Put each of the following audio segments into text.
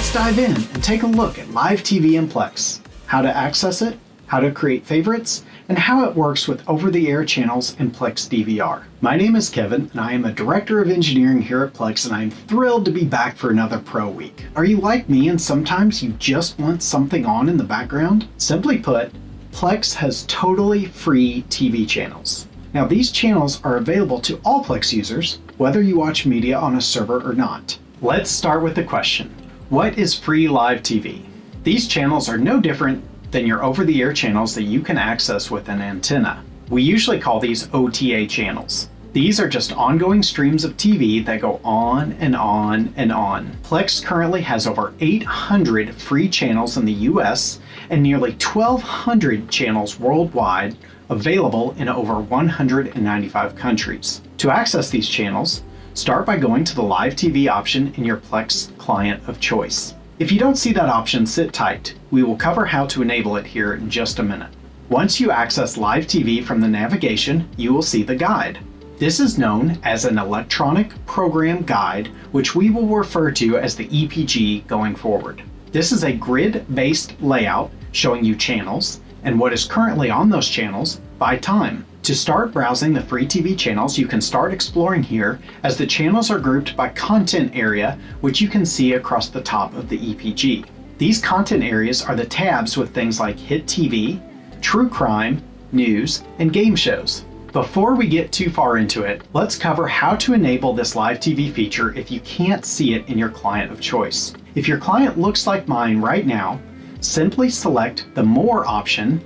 Let's dive in and take a look at live TV in Plex, how to access it, how to create favorites, and how it works with over-the-air channels in Plex DVR. My name is Kevin, and I am a Director of Engineering here at Plex, and I'm thrilled to be back for another Pro Week. Are you like me and sometimes you just want something on in the background? Simply put, Plex has totally free TV channels. Now these channels are available to all Plex users, whether you watch media on a server or not. Let's start with the question. What is free live TV? These channels are no different than your over-the-air channels that you can access with an antenna. We usually call these OTA channels. These are just ongoing streams of TV that go on and on and on. Plex currently has over 800 free channels in the US and nearly 1,200 channels worldwide, available in over 195 countries. To access these channels, start by going to the Live TV option in your Plex client of choice. If you don't see that option, sit tight. We will cover how to enable it here in just a minute. Once you access Live TV from the navigation, you will see the guide. This is known as an electronic program guide, which we will refer to as the EPG going forward. This is a grid-based layout showing you channels and what is currently on those channels by time. To start browsing the free TV channels, you can start exploring here as the channels are grouped by content area, which you can see across the top of the EPG. These content areas are the tabs with things like hit TV, true crime, news, and game shows. Before we get too far into it, let's cover how to enable this live TV feature if you can't see it in your client of choice. If your client looks like mine right now, simply select the More option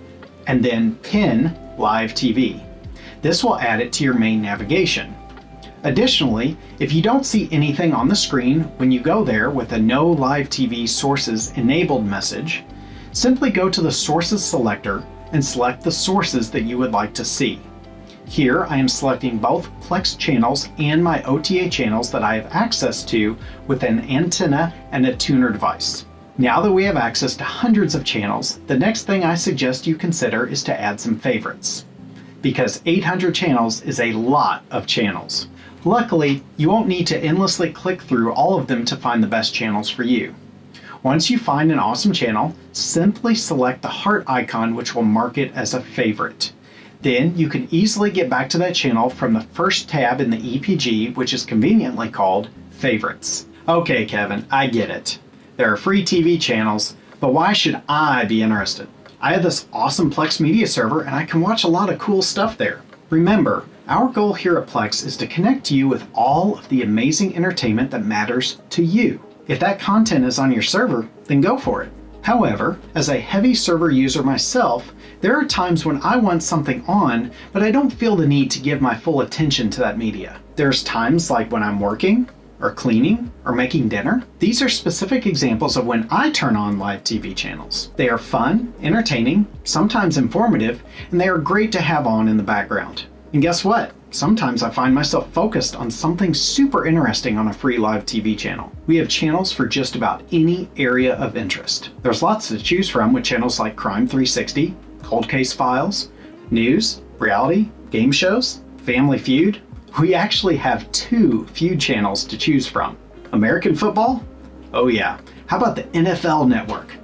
and then pin Live TV. This will add it to your main navigation. Additionally, if you don't see anything on the screen when you go there with a No Live TV Sources Enabled message, simply go to the Sources selector and select the sources that you would like to see. Here I am selecting both Plex channels and my OTA channels that I have access to with an antenna and a tuner device. Now that we have access to hundreds of channels, the next thing I suggest you consider is to add some favorites, because 800 channels is a lot of channels. Luckily, you won't need to endlessly click through all of them to find the best channels for you. Once you find an awesome channel, simply select the heart icon, which will mark it as a favorite. Then you can easily get back to that channel from the first tab in the EPG, which is conveniently called Favorites. Okay, Kevin, I get it. There are free TV channels, but why should I be interested? I have this awesome Plex media server and I can watch a lot of cool stuff there. Remember, our goal here at Plex is to connect you with all of the amazing entertainment that matters to you. If that content is on your server, then go for it. However, as a heavy server user myself, there are times when I want something on, but I don't feel the need to give my full attention to that media. There's times like when I'm working, or cleaning, or making dinner. These are specific examples of when I turn on live TV channels. They are fun, entertaining, sometimes informative, and they are great to have on in the background. And guess what? Sometimes I find myself focused on something super interesting on a free live TV channel. We have channels for just about any area of interest. There's lots to choose from with channels like Crime 360, Cold Case Files, news, reality, game shows, Family Feud. We actually have 2 feud channels to choose from. American football? Oh yeah. How about the NFL Network?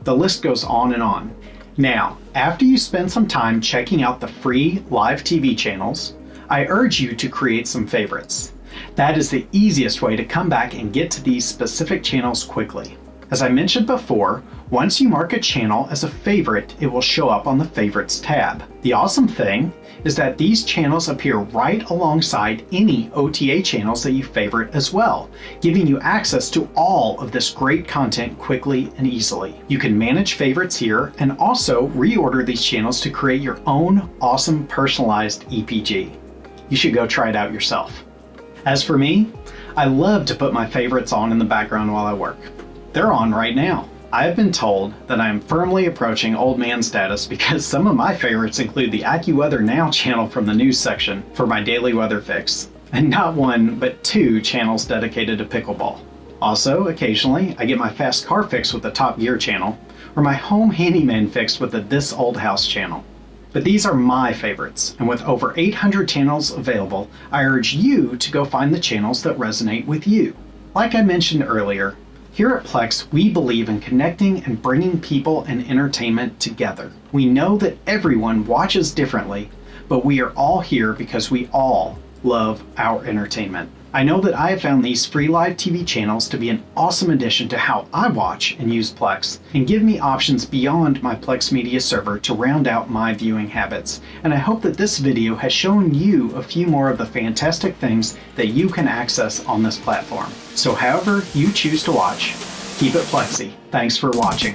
The list goes on and on. Now, after you spend some time checking out the free live TV channels, I urge you to create some favorites. That is the easiest way to come back and get to these specific channels quickly. As I mentioned before, once you mark a channel as a favorite, it will show up on the Favorites tab. The awesome thing is that these channels appear right alongside any OTA channels that you favorite as well, giving you access to all of this great content quickly and easily. You can manage favorites here and also reorder these channels to create your own awesome personalized EPG. You should go try it out yourself. As for me, I love to put my favorites on in the background while I work. They're on right now. I have been told that I am firmly approaching old man status because some of my favorites include the AccuWeather Now channel from the news section for my daily weather fix, and not 1 but 2 channels dedicated to pickleball. Also, occasionally, I get my fast car fix with the Top Gear channel, or my home handyman fix with the This Old House channel. But these are my favorites, and with over 800 channels available, I urge you to go find the channels that resonate with you. Like I mentioned earlier, Here at Plex, we believe in connecting and bringing people and entertainment together. We know that everyone watches differently, but we are all here because we all love our entertainment. I know that I have found these free live TV channels to be an awesome addition to how I watch and use Plex, and give me options beyond my Plex media server to round out my viewing habits. And I hope that this video has shown you a few more of the fantastic things that you can access on this platform. So however you choose to watch, keep it Plexy. Thanks for watching.